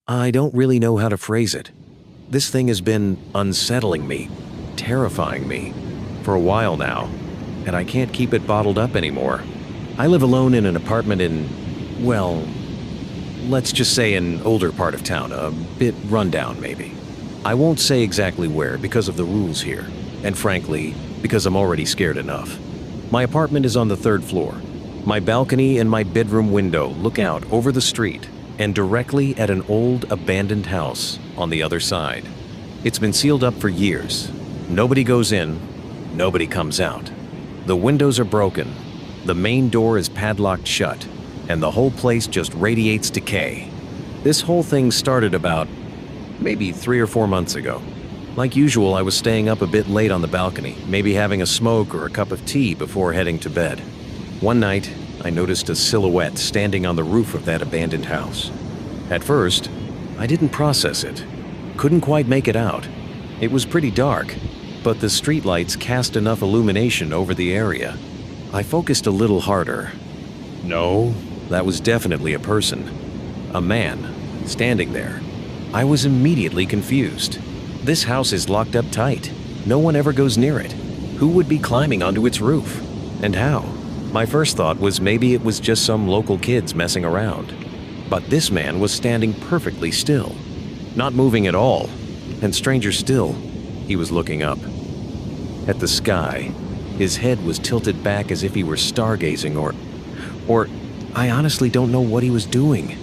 I don't really know how to phrase it. This thing has been unsettling me, terrifying me, for a while now, and I can't keep it bottled up anymore. I live alone in an apartment in, well, let's just say an older part of town, a bit rundown maybe. I won't say exactly where because of the rules here, and frankly, because I'm already scared enough. My apartment is on the 3rd floor. My balcony and my bedroom window look out over the street and directly at an old abandoned house on the other side. It's been sealed up for years. Nobody goes in, nobody comes out. The windows are broken, the main door is padlocked shut, and the whole place just radiates decay. This whole thing started about maybe 3 or 4 months ago. Like usual, I was staying up a bit late on the balcony, maybe having a smoke or a cup of tea before heading to bed. One night, I noticed a silhouette standing on the roof of that abandoned house. At first, I didn't process it. Couldn't quite make it out. It was pretty dark, but the streetlights cast enough illumination over the area. I focused a little harder. No, that was definitely a person. A man, standing there. I was immediately confused. This house is locked up tight. No one ever goes near it. Who would be climbing onto its roof? And how? My first thought was maybe it was just some local kids messing around. But this man was standing perfectly still, not moving at all, and stranger still, he was looking up. At the sky, his head was tilted back as if he were stargazing or I honestly don't know what he was doing.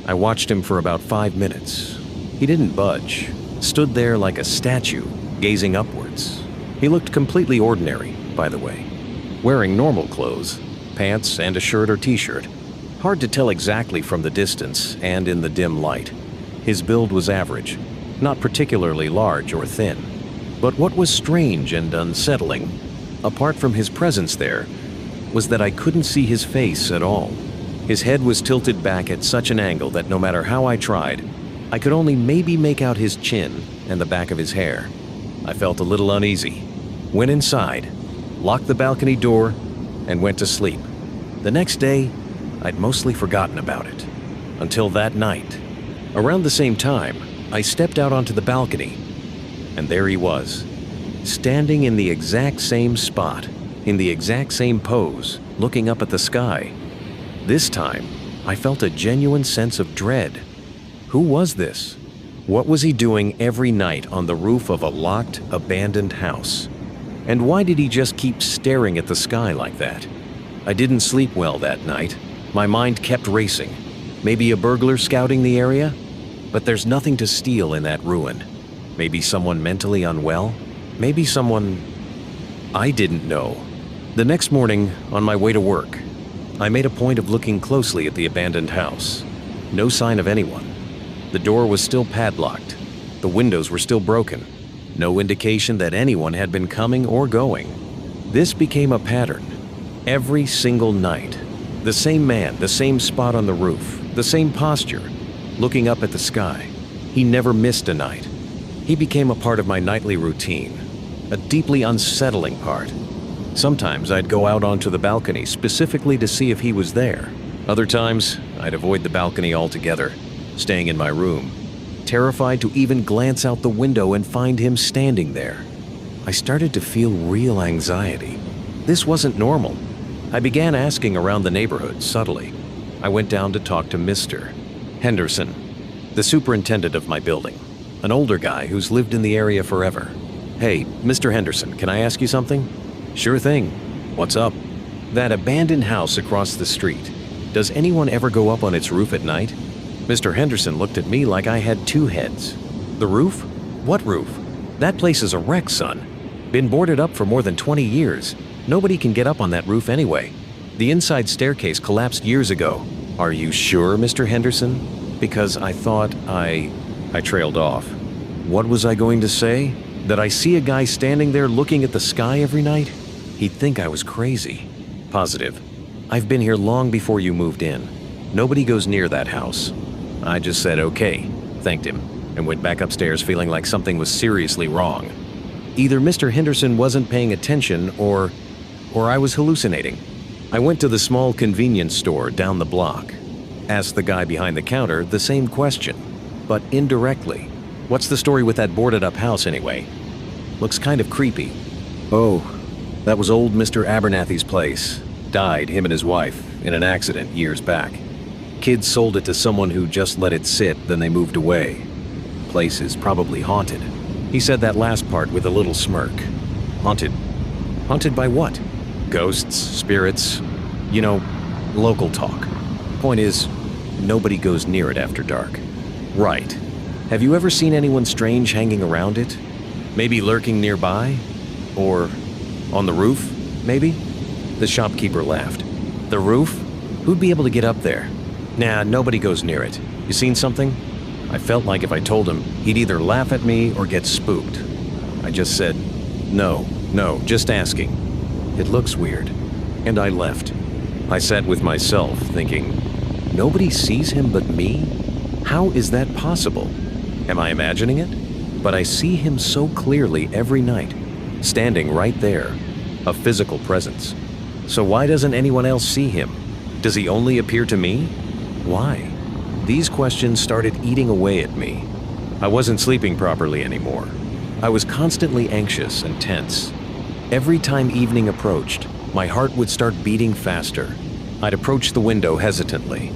I watched him for about 5 minutes. He didn't budge, stood there like a statue, gazing upwards. He looked completely ordinary, by the way. Wearing normal clothes, pants and a shirt or t-shirt. Hard to tell exactly from the distance and in the dim light. His build was average, not particularly large or thin. But what was strange and unsettling, apart from his presence there, was that I couldn't see his face at all. His head was tilted back at such an angle that no matter how I tried, I could only maybe make out his chin and the back of his hair. I felt a little uneasy, went inside, locked the balcony door, and went to sleep. The next day, I'd mostly forgotten about it. Until that night. Around the same time, I stepped out onto the balcony, and there he was, standing in the exact same spot, in the exact same pose, looking up at the sky. This time, I felt a genuine sense of dread. Who was this? What was he doing every night on the roof of a locked, abandoned house? And why did he just keep staring at the sky like that? I didn't sleep well that night. My mind kept racing. Maybe a burglar scouting the area? But there's nothing to steal in that ruin. Maybe someone mentally unwell? Maybe someone... I didn't know. The next morning, on my way to work, I made a point of looking closely at the abandoned house. No sign of anyone. The door was still padlocked. The windows were still broken. No indication that anyone had been coming or going. This became a pattern. Every single night. The same man, the same spot on the roof, the same posture, looking up at the sky. He never missed a night. He became a part of my nightly routine, a deeply unsettling part. Sometimes I'd go out onto the balcony specifically to see if he was there. Other times, I'd avoid the balcony altogether, staying in my room, terrified to even glance out the window and find him standing there. I started to feel real anxiety. This wasn't normal. I began asking around the neighborhood subtly. I went down to talk to Mr. Henderson, the superintendent of my building, an older guy who's lived in the area forever. Hey, Mr. Henderson, can I ask you something? Sure thing. What's up? That abandoned house across the street. Does anyone ever go up on its roof at night? Mr. Henderson looked at me like I had two heads. The roof? What roof? That place is a wreck, son. Been boarded up for more than 20 years. Nobody can get up on that roof anyway. The inside staircase collapsed years ago. Are you sure, Mr. Henderson? Because I thought I trailed off. What was I going to say? That I see a guy standing there looking at the sky every night? He'd think I was crazy. Positive. I've been here long before you moved in. Nobody goes near that house. I just said okay, thanked him, and went back upstairs feeling like something was seriously wrong. Either Mr. Henderson wasn't paying attention or I was hallucinating. I went to the small convenience store down the block, asked the guy behind the counter the same question, but indirectly. What's the story with that boarded-up house anyway? Looks kind of creepy. Oh, that was old Mr. Abernathy's place. Died, him and his wife, in an accident years back. Kids sold it to someone who just let it sit, then they moved away. Place is probably haunted. He said that last part with a little smirk. Haunted. Haunted by what? Ghosts, spirits, local talk. Point is, nobody goes near it after dark. Right. Have you ever seen anyone strange hanging around it? Maybe lurking nearby? Or on the roof, maybe? The shopkeeper laughed. The roof? Who'd be able to get up there? Nah, nobody goes near it. You seen something? I felt like if I told him, he'd either laugh at me or get spooked. I just said, no, just asking. It looks weird. And I left. I sat with myself, thinking, nobody sees him but me? How is that possible? Am I imagining it? But I see him so clearly every night, standing right there, a physical presence. So why doesn't anyone else see him? Does he only appear to me? Why? These questions started eating away at me. I wasn't sleeping properly anymore. I was constantly anxious and tense. Every time evening approached, my heart would start beating faster. I'd approach the window hesitantly,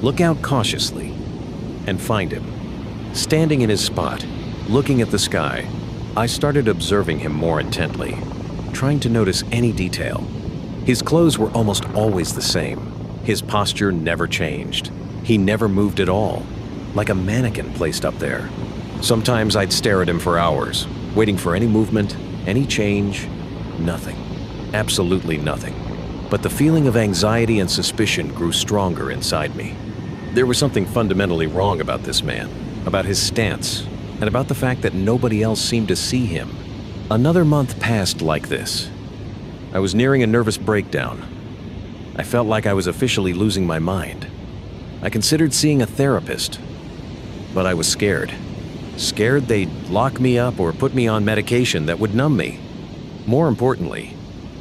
look out cautiously, and find him. Standing in his spot, looking at the sky, I started observing him more intently, trying to notice any detail. His clothes were almost always the same. His posture never changed. He never moved at all, like a mannequin placed up there. Sometimes I'd stare at him for hours, waiting for any movement, any change. Nothing. Absolutely nothing. But the feeling of anxiety and suspicion grew stronger inside me. There was something fundamentally wrong about this man, about his stance, and about the fact that nobody else seemed to see him. Another month passed like this. I was nearing a nervous breakdown. I felt like I was officially losing my mind. I considered seeing a therapist, but I was scared. Scared they'd lock me up or put me on medication that would numb me. More importantly,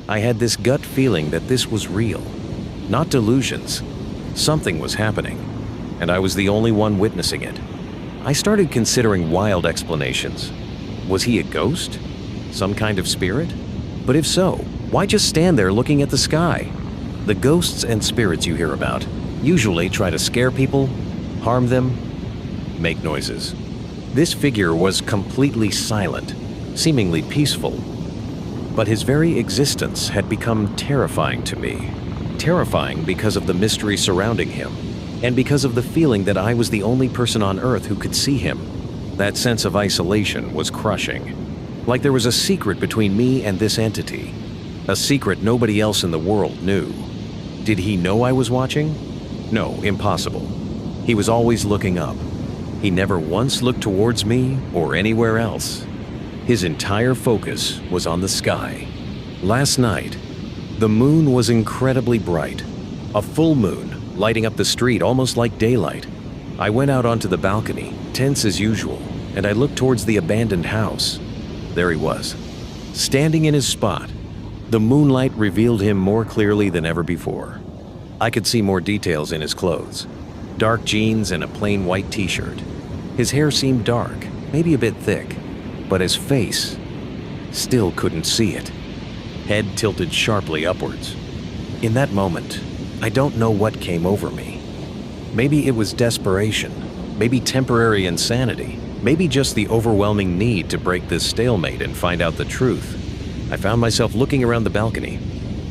I had this gut feeling that this was real, not delusions. Something was happening, and I was the only one witnessing it. I started considering wild explanations. Was he a ghost? Some kind of spirit? But if so, why just stand there looking at the sky? The ghosts and spirits you hear about usually try to scare people, harm them, make noises. This figure was completely silent, seemingly peaceful. But his very existence had become terrifying to me. Terrifying because of the mystery surrounding him, and because of the feeling that I was the only person on Earth who could see him. That sense of isolation was crushing. Like there was a secret between me and this entity. A secret nobody else in the world knew. Did he know I was watching? No, impossible. He was always looking up. He never once looked towards me or anywhere else. His entire focus was on the sky. Last night, the moon was incredibly bright. A full moon, lighting up the street almost like daylight. I went out onto the balcony, tense as usual, and I looked towards the abandoned house. There he was, standing in his spot. The moonlight revealed him more clearly than ever before. I could see more details in his clothes. Dark jeans and a plain white t-shirt. His hair seemed dark, maybe a bit thick, but his face, still couldn't see it. Head tilted sharply upwards. In that moment, I don't know what came over me. Maybe it was desperation, maybe temporary insanity, maybe just the overwhelming need to break this stalemate and find out the truth. I found myself looking around the balcony.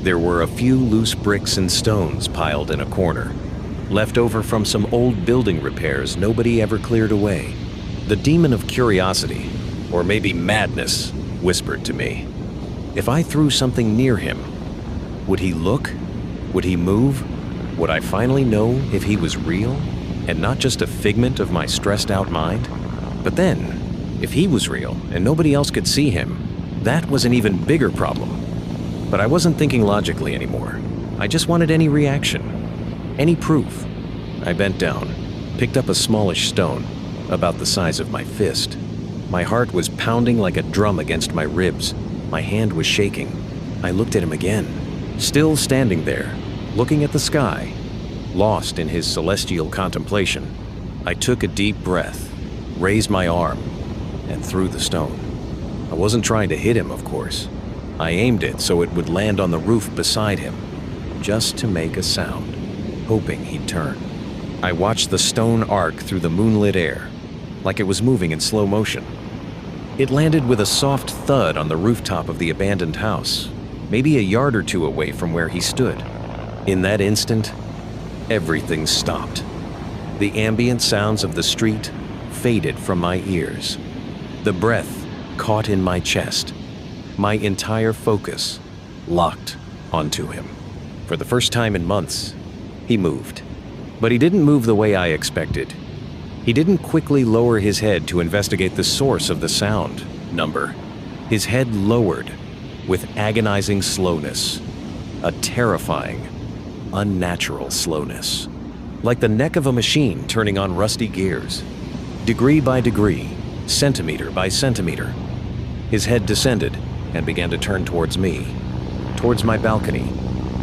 There were a few loose bricks and stones piled in a corner, left over from some old building repairs nobody ever cleared away. The demon of curiosity, or maybe madness, whispered to me. If I threw something near him, would he look? Would he move? Would I finally know if he was real and not just a figment of my stressed out mind? But then, if he was real and nobody else could see him, that was an even bigger problem. But I wasn't thinking logically anymore. I just wanted any reaction, any proof. I bent down, picked up a smallish stone, about the size of my fist. My heart was pounding like a drum against my ribs. My hand was shaking. I looked at him again, still standing there, looking at the sky, lost in his celestial contemplation. I took a deep breath, raised my arm, and threw the stone. I wasn't trying to hit him, of course. I aimed it so it would land on the roof beside him, just to make a sound, hoping he'd turn. I watched the stone arc through the moonlit air, like it was moving in slow motion. It landed with a soft thud on the rooftop of the abandoned house, maybe a yard or two away from where he stood. In that instant, everything stopped. The ambient sounds of the street faded from my ears. The breath caught in my chest. My entire focus locked onto him. For the first time in months, he moved. But he didn't move the way I expected. He didn't quickly lower his head to investigate the source of the sound number. His head lowered with agonizing slowness, a terrifying, unnatural slowness, like the neck of a machine turning on rusty gears. Degree by degree, centimeter by centimeter, his head descended and began to turn towards me, towards my balcony.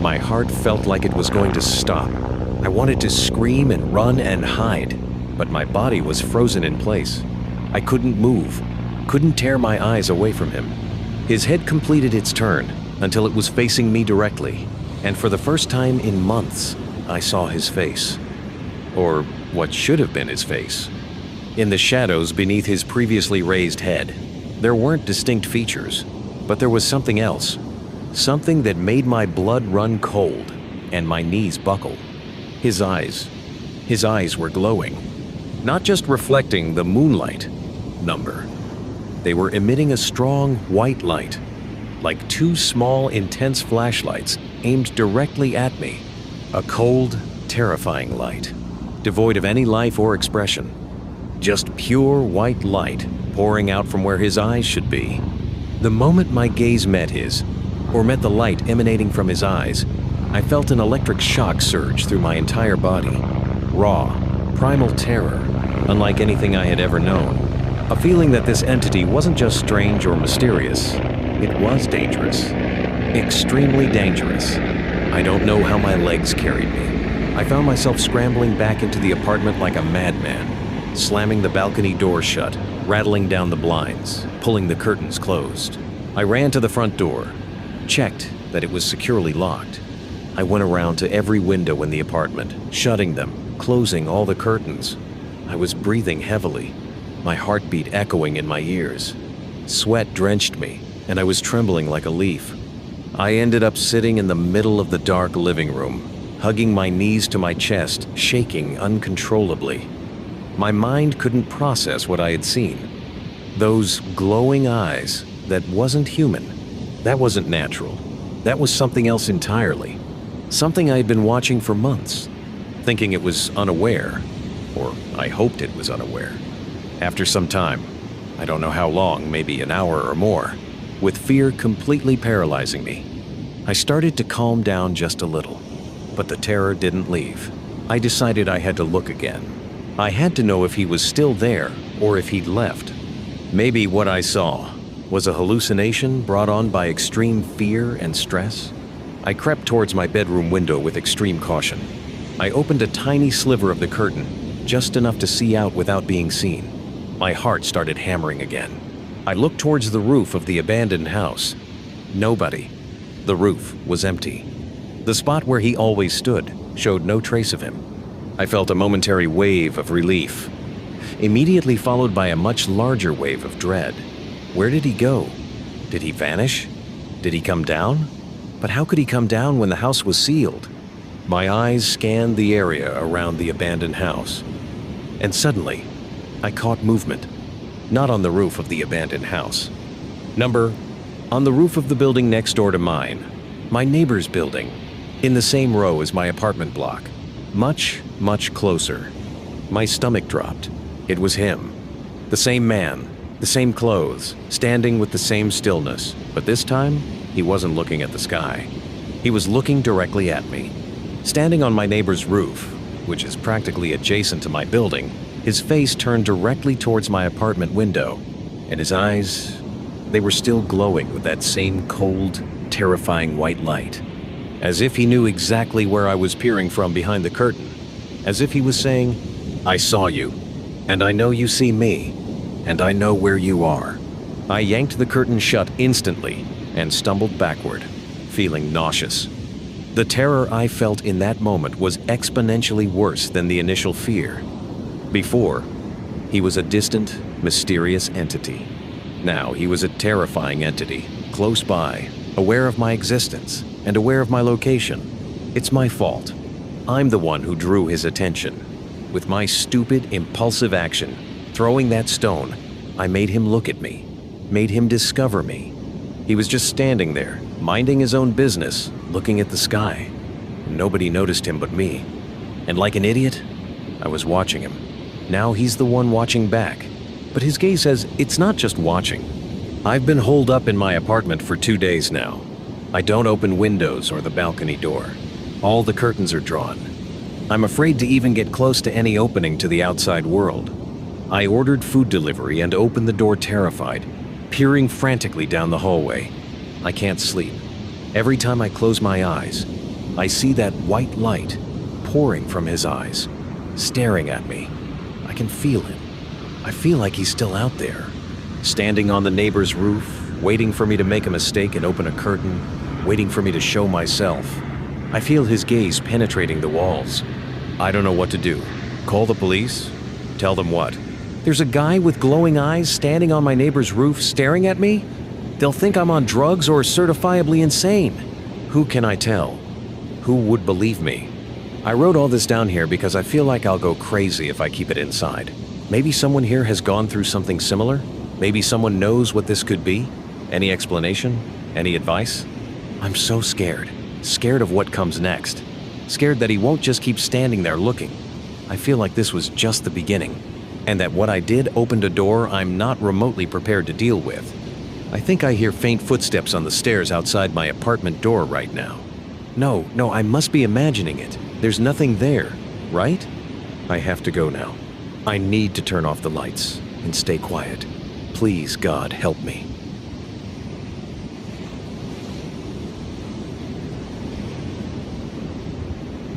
My heart felt like it was going to stop. I wanted to scream and run and hide, but my body was frozen in place. I couldn't move, couldn't tear my eyes away from him. His head completed its turn until it was facing me directly, and for the first time in months, I saw his face. Or what should have been his face. In the shadows beneath his previously raised head, there weren't distinct features, but there was something else. Something that made my blood run cold and my knees buckle. His eyes were glowing, not just reflecting the moonlight number. They were emitting a strong white light, like two small, intense flashlights aimed directly at me. A cold, terrifying light, devoid of any life or expression. Just pure white light pouring out from where his eyes should be. The moment my gaze met his, or met the light emanating from his eyes, I felt an electric shock surge through my entire body. Raw, primal terror, unlike anything I had ever known. A feeling that this entity wasn't just strange or mysterious, it was dangerous. Extremely dangerous. I don't know how my legs carried me. I found myself scrambling back into the apartment like a madman, slamming the balcony door shut, rattling down the blinds, pulling the curtains closed. I ran to the front door, checked that it was securely locked. I went around to every window in the apartment, shutting them, closing all the curtains. I was breathing heavily, my heartbeat echoing in my ears. Sweat drenched me, and I was trembling like a leaf. I ended up sitting in the middle of the dark living room, hugging my knees to my chest, shaking uncontrollably. My mind couldn't process what I had seen. Those glowing eyes, that wasn't human. That wasn't natural. That was something else entirely. Something I had been watching for months, thinking it was unaware, or I hoped it was unaware. After some time, I don't know how long, maybe an hour or more, with fear completely paralyzing me, I started to calm down just a little, but the terror didn't leave. I decided I had to look again. I had to know if he was still there or if he'd left. Maybe what I saw was a hallucination brought on by extreme fear and stress. I crept towards my bedroom window with extreme caution. I opened a tiny sliver of the curtain, just enough to see out without being seen. My heart started hammering again. I looked towards the roof of the abandoned house. Nobody. The roof was empty. The spot where he always stood showed no trace of him. I felt a momentary wave of relief, immediately followed by a much larger wave of dread. Where did he go? Did he vanish? Did he come down? But how could he come down when the house was sealed? My eyes scanned the area around the abandoned house, and suddenly, I caught movement. Not on the roof of the abandoned house. On the roof of the building next door to mine. My neighbor's building. In the same row as my apartment block. Much, much closer. My stomach dropped. It was him. The same man, the same clothes, standing with the same stillness. But this time, he wasn't looking at the sky. He was looking directly at me. Standing on my neighbor's roof, which is practically adjacent to my building, his face turned directly towards my apartment window, and his eyes, they were still glowing with that same cold, terrifying white light. As if he knew exactly where I was peering from behind the curtain. As if he was saying, "I saw you. And I know you see me, and I know where you are. I yanked the curtain shut instantly and stumbled backward, feeling nauseous. The terror I felt in that moment was exponentially worse than the initial fear. Before, he was a distant, mysterious entity. Now he was a terrifying entity, close by, aware of my existence, and aware of my location. It's my fault. I'm the one who drew his attention. With my stupid, impulsive action, throwing that stone, I made him look at me, made him discover me. He was just standing there, minding his own business, looking at the sky. Nobody noticed him but me. And like an idiot, I was watching him. Now he's the one watching back. But his gaze says it's not just watching. I've been holed up in my apartment for 2 days now. I don't open windows or the balcony door. All the curtains are drawn. I'm afraid to even get close to any opening to the outside world. I ordered food delivery and opened the door terrified, peering frantically down the hallway. I can't sleep. Every time I close my eyes, I see that white light pouring from his eyes, staring at me. I can feel him. I feel like he's still out there, standing on the neighbor's roof, waiting for me to make a mistake and open a curtain, waiting for me to show myself. I feel his gaze penetrating the walls. I don't know what to do. Call the police? Tell them what? There's a guy with glowing eyes standing on my neighbor's roof staring at me? They'll think I'm on drugs or certifiably insane. Who can I tell? Who would believe me? I wrote all this down here because I feel like I'll go crazy if I keep it inside. Maybe someone here has gone through something similar? Maybe someone knows what this could be? Any explanation? Any advice? I'm so scared. Scared of what comes next. Scared that he won't just keep standing there looking. I feel like this was just the beginning, and that what I did opened a door I'm not remotely prepared to deal with. I think I hear faint footsteps on the stairs outside my apartment door right now. No, I must be imagining it. There's nothing there, right? I have to go now. I need to turn off the lights and stay quiet. Please, God, help me.